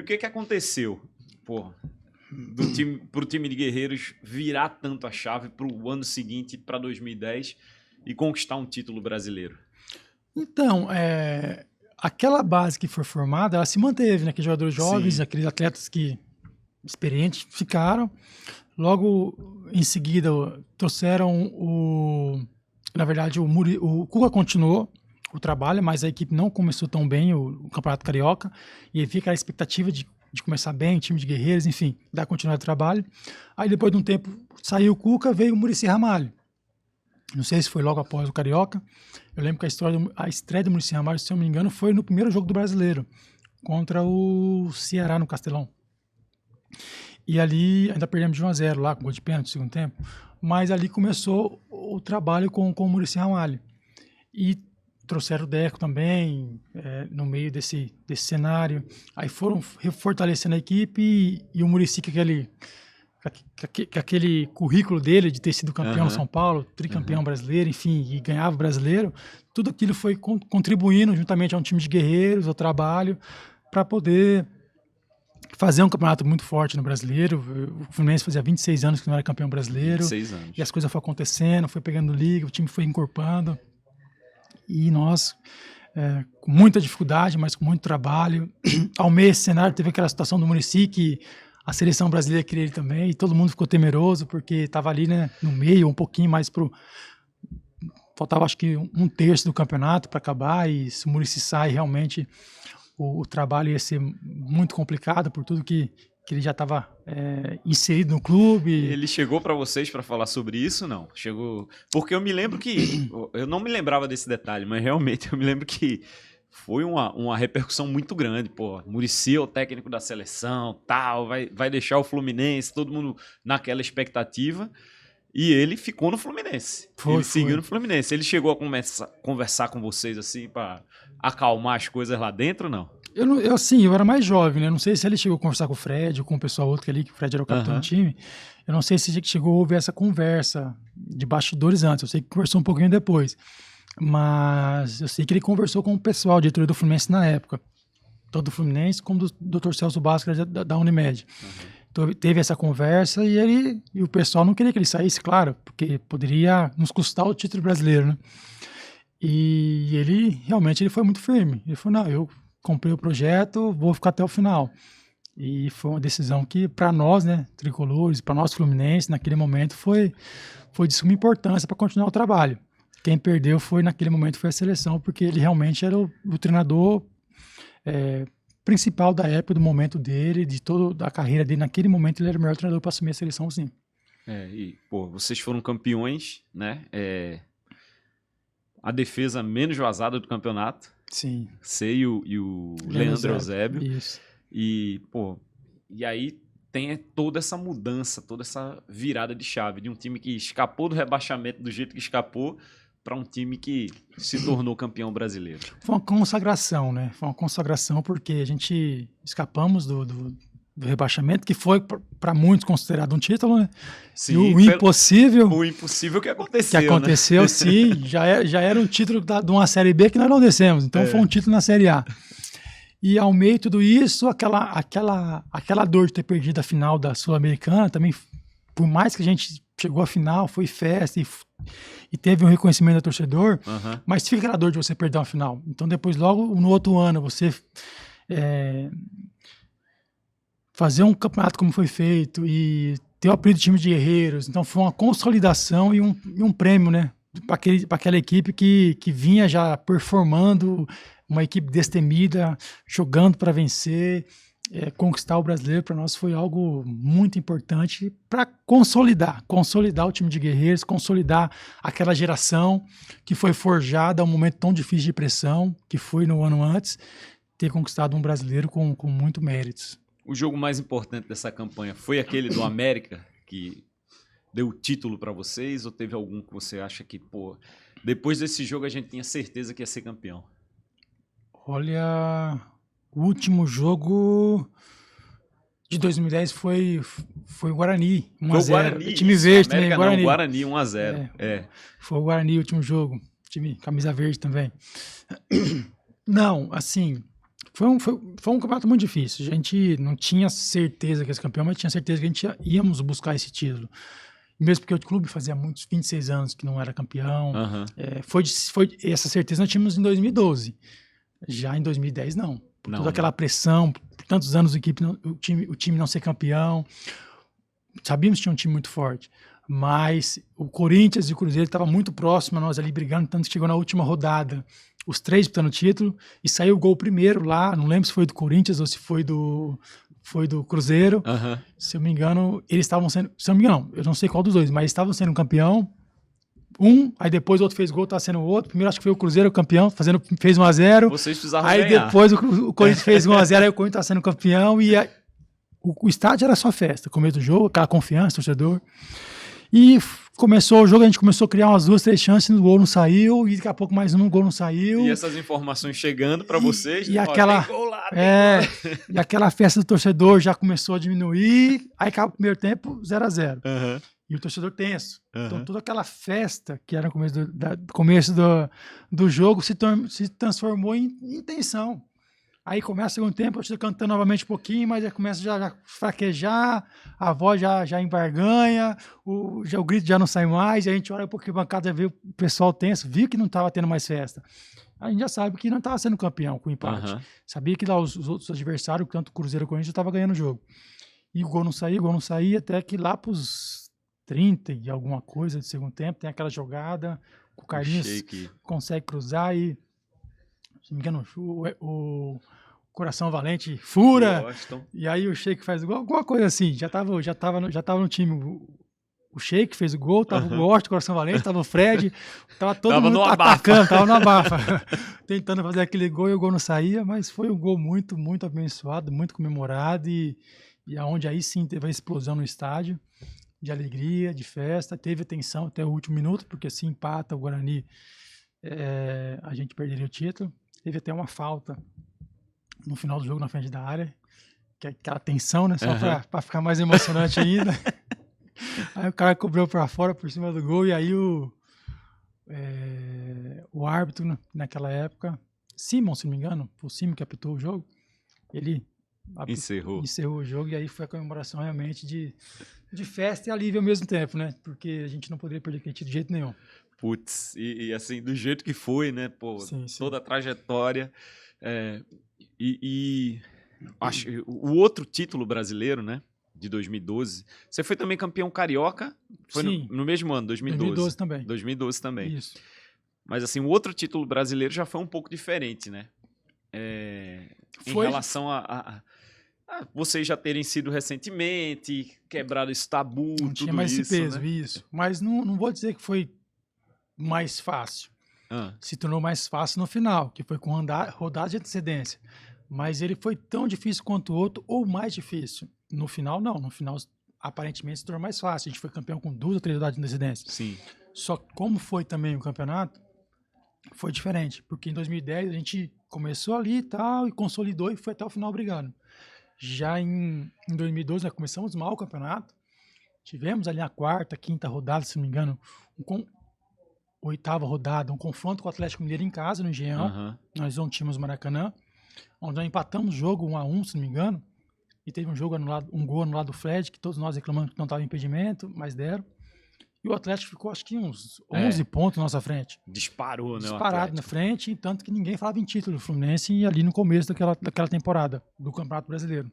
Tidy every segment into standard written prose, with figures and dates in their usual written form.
que que aconteceu, pô, pro time de Guerreiros virar tanto a chave pro ano seguinte, para 2010, e conquistar um título brasileiro? Então, aquela base que foi formada, ela se manteve, né? Aqueles jogadores jovens, Sim. aqueles atletas que experientes ficaram. Logo em seguida, trouxeram na verdade, o Cuca continuou o trabalho, mas a equipe não começou tão bem, o Campeonato Carioca, e aí fica a expectativa de começar bem, time de Guerreiros, enfim, dar continuidade ao trabalho. Aí depois de um tempo saiu o Cuca, veio o Muricy Ramalho. Não sei se foi logo após o Carioca. Eu lembro que a estreia do Muricy Ramalho, se eu não me engano, foi no primeiro jogo do Brasileiro, contra o Ceará no Castelão. E ali ainda perdemos de 1-0 lá, com gol de pênalti no segundo tempo. Mas ali começou o trabalho com o Muricy Ramalho. E trouxeram o Deco também, no meio desse cenário. Aí foram fortalecendo a equipe e o Muricy, com aquele currículo dele de ter sido campeão em São Paulo, tricampeão brasileiro, enfim, e ganhava o brasileiro, tudo aquilo foi contribuindo juntamente a um time de guerreiros, ao trabalho, para poder fazer um campeonato muito forte no brasileiro. O Fluminense fazia 26 anos que não era campeão brasileiro. 26 anos. E as coisas foram acontecendo, foi pegando liga, o time foi encorpando. E nós, com muita dificuldade, mas com muito trabalho, ao meio desse cenário teve aquela situação do Muricy, que a seleção brasileira queria ele também, e todo mundo ficou temeroso, porque estava ali, né, no meio, um pouquinho mais faltava acho que 1/3 do campeonato para acabar, e se o Muricy sai, realmente o trabalho ia ser muito complicado, por tudo que ele já estava inserido no clube. Ele chegou para vocês para falar sobre isso, não? Chegou... Porque eu me lembro que... Eu não me lembrava desse detalhe, mas realmente eu me lembro que foi uma repercussão muito grande. Pô, Muricy é o técnico da seleção, tal, vai deixar o Fluminense, todo mundo naquela expectativa. E ele ficou no Fluminense. Ele seguiu no Fluminense. Ele chegou a conversar com vocês assim para acalmar as coisas lá dentro, não? Eu era mais jovem, né? Não sei se ele chegou a conversar com o Fred ou com o pessoal outro ali, que o Fred era o capitão do time. Eu não sei se ele chegou a ouvir essa conversa de bastidores antes. Eu sei que conversou um pouquinho depois. Mas eu sei que ele conversou com o pessoal, diretoria do Fluminense na época. Tanto do Fluminense como do Dr. Celso Bhaskara da Unimed. Então, teve essa conversa e o pessoal não queria que ele saísse, claro, porque poderia nos custar o título brasileiro, né? E ele realmente foi muito firme. Ele falou, não, eu comprei o projeto, vou ficar até o final. E foi uma decisão que, para nós, né, tricolores, para nós Fluminense, naquele momento foi de suma importância para continuar o trabalho. Quem perdeu naquele momento foi a seleção, porque ele realmente era o treinador principal da época, do momento dele, de toda a carreira dele. Naquele momento ele era o melhor treinador para assumir a seleção, sim. Vocês foram campeões, né? A defesa menos vazada do campeonato. Sim. Você e o Leandro Eusébio. Isso. E aí tem toda essa mudança, toda essa virada de chave de um time que escapou do rebaixamento do jeito que escapou para um time que se tornou campeão brasileiro. Foi uma consagração, né? Foi uma consagração porque a gente escapamos do rebaixamento, que foi para muitos considerado um título, né? Sim, e o impossível... O impossível que aconteceu, que aconteceu, né? Sim, já era um título de uma Série B que nós não descemos, então foi um título na Série A. E ao meio de tudo isso, aquela dor de ter perdido a final da Sul-Americana, também, por mais que a gente chegou à final, foi festa e teve um reconhecimento do torcedor, mas fica aquela dor de você perder uma final. Então depois, logo no outro ano, você fazer um campeonato como foi feito e ter o apelido de time de guerreiros, então foi uma consolidação e um prêmio, né, para aquela equipe que vinha já performando, uma equipe destemida, jogando para vencer. Conquistar o brasileiro para nós foi algo muito importante para consolidar o time de guerreiros, consolidar aquela geração que foi forjada a um momento tão difícil de pressão, que foi no ano antes, ter conquistado um brasileiro com muito méritos. O jogo mais importante dessa campanha foi aquele do América, que deu o título para vocês, ou teve algum que você acha que, depois desse jogo a gente tinha certeza que ia ser campeão? Olha, o último jogo de 2010 foi o Guarani, 1-0. Foi o Guarani, time verde também, Guarani. Guarani 1-0. Foi o Guarani o último jogo, time camisa verde também. Não, assim, Foi um campeonato muito difícil. A gente não tinha certeza que ia ser campeão, mas tinha certeza que a gente íamos buscar esse título. Mesmo porque o clube fazia muitos 26 anos que não era campeão. Aham. Essa certeza nós tínhamos em 2012. Já em 2010, não. Por Não, toda né? aquela pressão, por tantos anos o time não ser campeão. Sabíamos que tinha um time muito forte. Mas o Corinthians e o Cruzeiro estavam muito próximo a nós ali brigando, tanto que chegou na última rodada, os três disputando o título, e saiu o gol primeiro lá, não lembro se foi do Corinthians ou se foi do Cruzeiro. Aham. Se eu me engano, eles estavam sendo, se eu não me engano, eu não sei qual dos dois, mas estavam sendo campeão. Aí depois o outro fez gol, tá sendo o outro. Primeiro acho que foi o Cruzeiro campeão, fez 1-0. Vocês precisavam Aí ganhar. depois o Corinthians fez 1-0, aí o Corinthians tá sendo campeão e o estádio era só festa, começo do jogo, aquela confiança, torcedor. E começou o jogo, a gente começou a criar umas 2, 3 chances, o gol não saiu, e daqui a pouco mais um, o gol não saiu. E essas informações chegando para vocês, e ó, aquela, tem gol lá, tem gol lá. e aquela festa do torcedor já começou a diminuir, aí acaba o primeiro tempo 0-0. Aham. E o torcedor tenso. Então Aham. toda aquela festa que era no começo do jogo se transformou em tensão. Aí começa o segundo tempo, eu estou cantando novamente um pouquinho, mas já começa já fraquejar, a voz já embarganha, o grito já não sai mais, e a gente olha um pouquinho a bancada, vê o pessoal tenso, viu que não estava tendo mais festa. A gente já sabe que não estava sendo campeão com o empate. Aham. Sabia que lá os outros adversários, tanto o Cruzeiro quanto o Corinthians, já estavam ganhando o jogo. E o gol não saía, até que lá para os 30 e alguma coisa do segundo tempo, tem aquela jogada, o Carlinhos Shake. consegue cruzar e, se não me engano, o Coração Valente fura, Gostam. e aí o Sheik faz gol, alguma coisa assim, já tava no time, o Sheik fez o gol, tava o Gosto, o Coração Valente, tava o Fred, tava todo Tava mundo no atacando, tava no abafa, tentando fazer aquele gol e o gol não saía, mas foi um gol muito, muito abençoado, muito comemorado e aonde aí sim teve a explosão no estádio, de alegria, de festa, teve tensão até o último minuto, porque se empata o Guarani, a gente perderia o título, teve até uma falta no final do jogo na frente da área, que é aquela tensão, né? Só pra ficar mais emocionante ainda. Aí o cara cobrou pra fora por cima do gol e aí o árbitro naquela época, Simon, se não me engano, foi o Simon que apitou o jogo, ele encerrou o jogo e aí foi a comemoração realmente de festa e alívio ao mesmo tempo, né? Porque a gente não poderia perder aquele título de jeito nenhum. Putz, e assim, do jeito que foi, né? Pô, Sim. toda a trajetória. Acho o outro título brasileiro, né? De 2012. Você foi também campeão carioca? Foi Sim. no mesmo ano, 2012. 2012 também. 2012 também. Isso. Mas assim, o outro título brasileiro já foi um pouco diferente, né? Em relação a vocês já terem sido recentemente, quebrado esse tabu, não tudo tinha mais isso, esse peso, né? isso. Mas não vou dizer que foi mais fácil. Se tornou mais fácil no final, que foi com rodada de antecedência. Mas ele foi tão difícil quanto o outro, ou mais difícil. No final, não. No final, aparentemente, se tornou mais fácil. A gente foi campeão com 2 ou 3 rodadas de antecedência. Sim. Só que como foi também o campeonato, foi diferente. Porque em 2010 a gente começou ali e tal, e consolidou e foi até o final brigando. Já em 2012 nós começamos mal o campeonato. Tivemos ali a 4ª, 5ª rodada, se não me engano, 8ª rodada, um confronto com o Atlético Mineiro em casa, no Engenhão. Nós não tínhamos Maracanã, onde nós empatamos o jogo 1-1, se não me engano, e teve um jogo anulado, um gol anulado do Fred, que todos nós reclamamos que não estava impedimento, mas deram. E o Atlético ficou, acho que uns 11 pontos na nossa frente. Disparou, né? Disparado na frente, tanto que ninguém falava em título do Fluminense ali no começo daquela temporada do Campeonato Brasileiro.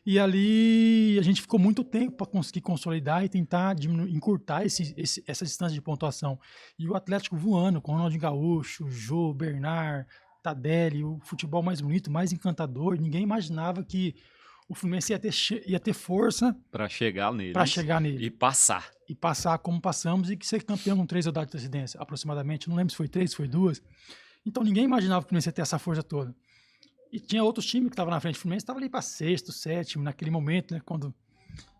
E ali a gente ficou muito tempo para conseguir consolidar e tentar encurtar essa distância de pontuação. E o Atlético voando, com o Ronaldinho Gaúcho, Jô, Bernard, Tardelli, o futebol mais bonito, mais encantador. Ninguém imaginava que o Fluminense ia ter força para chegar nele. E passar. E passar como passamos e que ser campeão com 3 rodadas de antecedência, aproximadamente. Não lembro se foi 3, se foi 2. Então ninguém imaginava que o Fluminense ia ter essa força toda. E tinha outros times que estavam na frente. O Fluminense estava ali para 6º, 7º, naquele momento, né?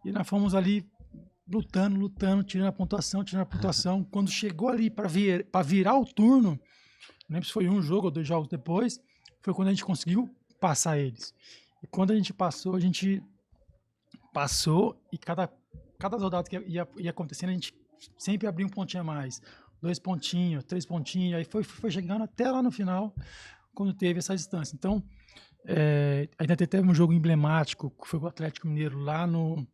E nós fomos ali lutando, tirando a pontuação. Quando chegou ali para virar o turno, não lembro se foi um jogo ou 2 jogos depois, foi quando a gente conseguiu passar eles. E quando a gente passou e cada rodada que ia acontecendo, a gente sempre abria um pontinho a mais. 2 pontinhos, 3 pontinhos, aí foi chegando até lá no final, quando teve essa distância. Então, Ainda teve um jogo emblemático, que foi o Atlético Mineiro lá no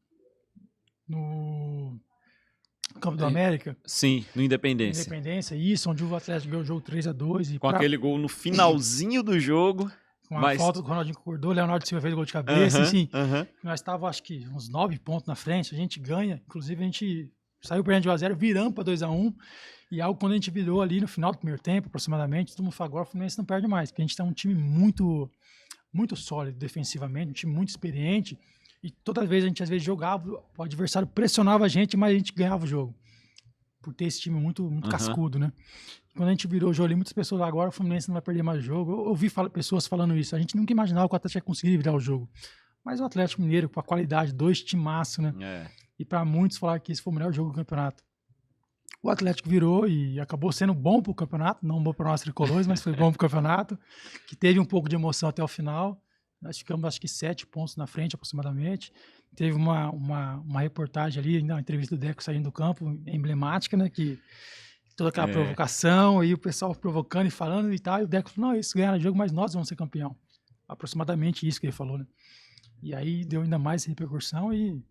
Campo do América. Sim, no Independência. Isso, onde o Atlético ganhou o jogo 3-2. Com aquele gol no finalzinho do jogo. Com a falta do Ronaldinho concordou, o Leonardo Silva fez o gol de cabeça, enfim. Nós estávamos, acho que, uns 9 pontos na frente, a gente ganha. Inclusive, a gente saiu perdendo de 1-0, viramos para 2-1. E algo quando a gente virou ali no final do primeiro tempo, aproximadamente, todo mundo falou, agora o Fluminense não perde mais, porque a gente tá um time muito, muito sólido defensivamente, um time muito experiente. E toda vez a gente, às vezes, jogava, o adversário pressionava a gente, mas a gente ganhava o jogo. Por ter esse time muito, muito cascudo, né? Quando a gente virou o jogo ali, muitas pessoas agora o Fluminense não vai perder mais o jogo. Eu ouvi pessoas falando isso. A gente nunca imaginava que o Atlético ia conseguir virar o jogo. Mas o Atlético Mineiro, com a qualidade, 2 timaços, né? E para muitos falar que esse foi o melhor jogo do campeonato. O Atlético virou e acabou sendo bom pro campeonato, não bom para nós tricolores, mas foi bom pro campeonato, que teve um pouco de emoção até o final. Nós ficamos, acho que, 7 pontos na frente, aproximadamente. Teve uma reportagem ali, uma entrevista do Deco saindo do campo, emblemática, né? Que toda aquela provocação, e o pessoal provocando e falando e tal. E o Deco falou, não, eles ganharam o jogo, mas nós vamos ser campeão. Aproximadamente isso que ele falou, né? E aí deu ainda mais repercussão e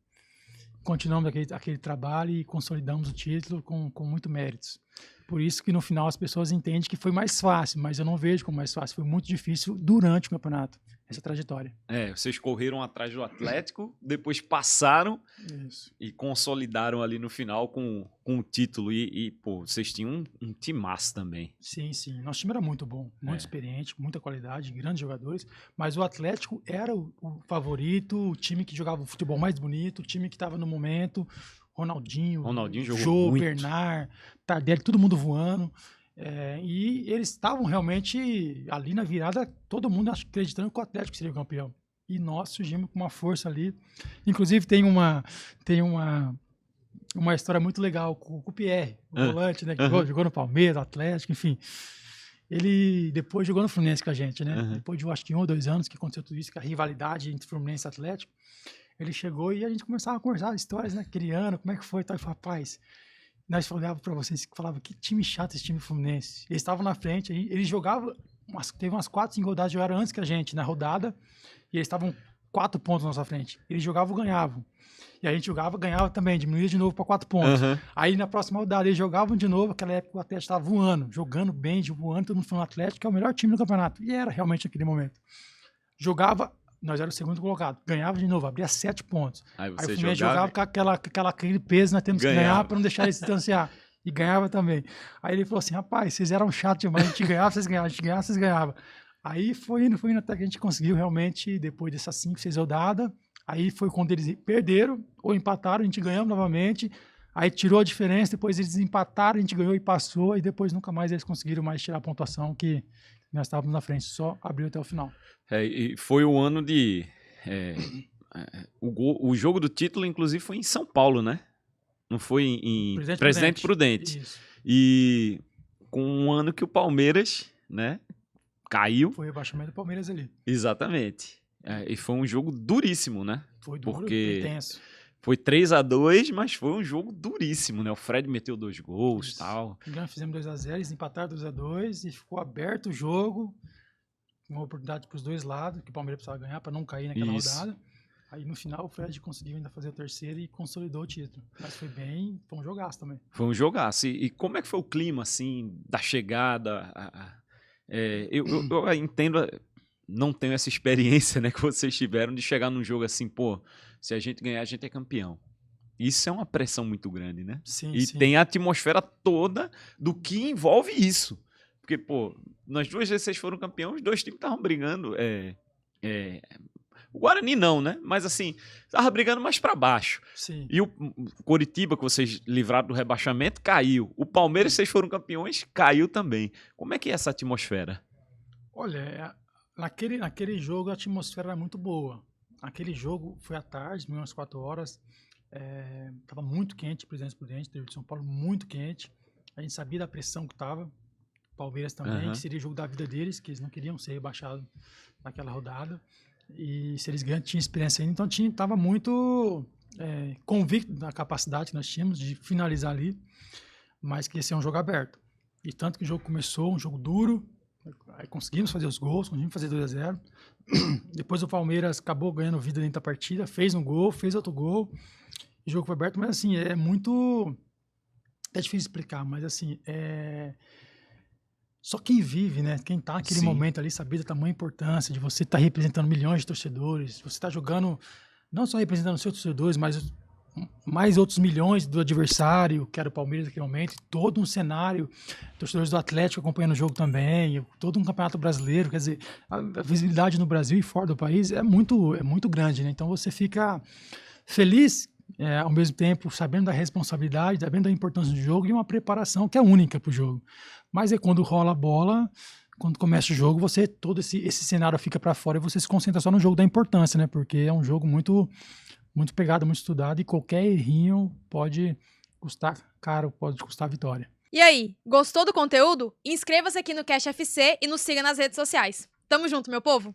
continuamos aquele trabalho e consolidamos o título com muito méritos. Por isso que no final as pessoas entendem que foi mais fácil, mas eu não vejo como mais fácil. Foi muito difícil durante o campeonato, essa trajetória. Vocês correram atrás do Atlético, depois passaram e consolidaram ali no final com o título. E pô, vocês tinham um timaço também. Sim, sim. Nosso time era muito bom, muito experiente, muita qualidade, grandes jogadores. Mas o Atlético era o favorito, o time que jogava o futebol mais bonito, o time que estava no momento. Ronaldinho jogou Jô, muito. Bernard, Tardelli, todo mundo voando. E eles estavam realmente ali na virada, todo mundo acreditando que o Atlético seria o campeão. E nós surgimos com uma força ali. Inclusive tem uma história muito legal com o Pierre, o volante, né? Que jogou no Palmeiras, Atlético, enfim. Ele depois jogou no Fluminense com a gente, né? Depois de, acho que 1 ou 2 anos que aconteceu tudo isso, que a rivalidade entre Fluminense e Atlético. Ele chegou e a gente começava a conversar histórias, né? Aquele ano, como é que foi? Então, ele falou, rapaz, nós falávamos pra vocês, falava que time chato esse time Fluminense. Eles estavam na frente, aí eles jogavam, teve umas 4, 5 rodadas, jogaram antes que a gente na rodada, e eles estavam 4 pontos na nossa frente. Eles jogavam, ganhavam. E a gente jogava, ganhava também, diminuía de novo para 4 pontos. Aí na próxima rodada eles jogavam de novo, aquela época o Atlético estava voando, jogando bem, voando, todo mundo falando Atlético, que é o melhor time do campeonato. E era realmente naquele momento. Jogava, nós éramos o segundo colocado, ganhava de novo, abria 7 pontos. Aí o Fluminense jogava com aquele peso, nós temos que ganhar para não deixar ele se distanciar. E ganhava também. Aí ele falou assim, rapaz, vocês eram chatos demais, a gente ganhava, vocês ganhavam, a gente ganhava, vocês ganhavam. Aí foi indo até que a gente conseguiu realmente, depois dessas 5, 6 rodadas, aí foi quando eles perderam ou empataram, a gente ganhamos novamente, aí tirou a diferença, depois eles empataram, a gente ganhou e passou, e depois nunca mais eles conseguiram mais tirar a pontuação que nós estávamos na frente, só abriu até o final. E foi o ano de... o jogo do título, inclusive, foi em São Paulo, né? Não foi em Presidente Prudente. Isso. E com um ano que o Palmeiras, né, caiu. Foi o rebaixamento do Palmeiras ali. Exatamente. E foi um jogo duríssimo, né? Foi duro, porque intenso. Foi 3-2, mas foi um jogo duríssimo, né? O Fred meteu 2 gols e tal. Fizemos 2-0, eles empataram 2-2 e ficou aberto o jogo. Uma oportunidade para os dois lados, que o Palmeiras precisava ganhar para não cair naquela rodada. Aí no final o Fred conseguiu ainda fazer o terceiro e consolidou o título. Mas foi um jogaço também. Foi um jogaço. E como é que foi o clima, assim, da chegada? Eu entendo, não tenho essa experiência, né, que vocês tiveram de chegar num jogo assim, pô, se a gente ganhar, a gente é campeão. Isso é uma pressão muito grande, né? Sim, e sim. tem a atmosfera toda do que envolve isso. Porque, pô, nas 2 vezes vocês foram campeões, os 2 times estavam brigando. O Guarani não, né? Mas assim, tava brigando mais para baixo. Sim. E o Coritiba, que vocês livraram do rebaixamento, caiu. O Palmeiras, vocês foram campeões, caiu também. Como é que é essa atmosfera? Olha, naquele jogo a atmosfera era muito boa. Aquele jogo foi à tarde, umas 4 horas. Tava muito quente, Presidente Prudente, interior de São Paulo, muito quente. A gente sabia da pressão que tava. Palmeiras também, que seria o jogo da vida deles, que eles não queriam ser rebaixados naquela rodada. E se eles ganham, tinha experiência ainda. Então estava muito convicto da capacidade que nós tínhamos de finalizar ali, mas que ia ser um jogo aberto. E tanto que o jogo começou, um jogo duro, Aí conseguimos fazer os gols, conseguimos fazer 2-0. Depois o Palmeiras acabou ganhando vida dentro da partida, fez um gol, fez outro gol. O jogo foi aberto, mas assim, é muito... É difícil explicar, mas assim, só quem vive, né? Quem tá naquele Sim. momento ali, sabe da tamanha importância de você estar representando milhões de torcedores, você tá jogando, não só representando os seus torcedores, mas mais outros milhões do adversário, que era o Palmeiras naquele momento, todo um cenário, torcedores do Atlético acompanhando o jogo também, todo um campeonato brasileiro, quer dizer, a visibilidade no Brasil e fora do país é muito grande, né? Então você fica feliz, ao mesmo tempo sabendo da responsabilidade, sabendo da importância do jogo e uma preparação que é única para o jogo. Mas é quando rola a bola, quando começa o jogo, todo esse cenário fica para fora e você se concentra só no jogo da importância, né? Porque é um jogo muito pegado, muito estudado e qualquer errinho pode custar caro, pode custar a vitória. E aí, gostou do conteúdo? Inscreva-se aqui no Cash FC e nos siga nas redes sociais. Tamo junto, meu povo!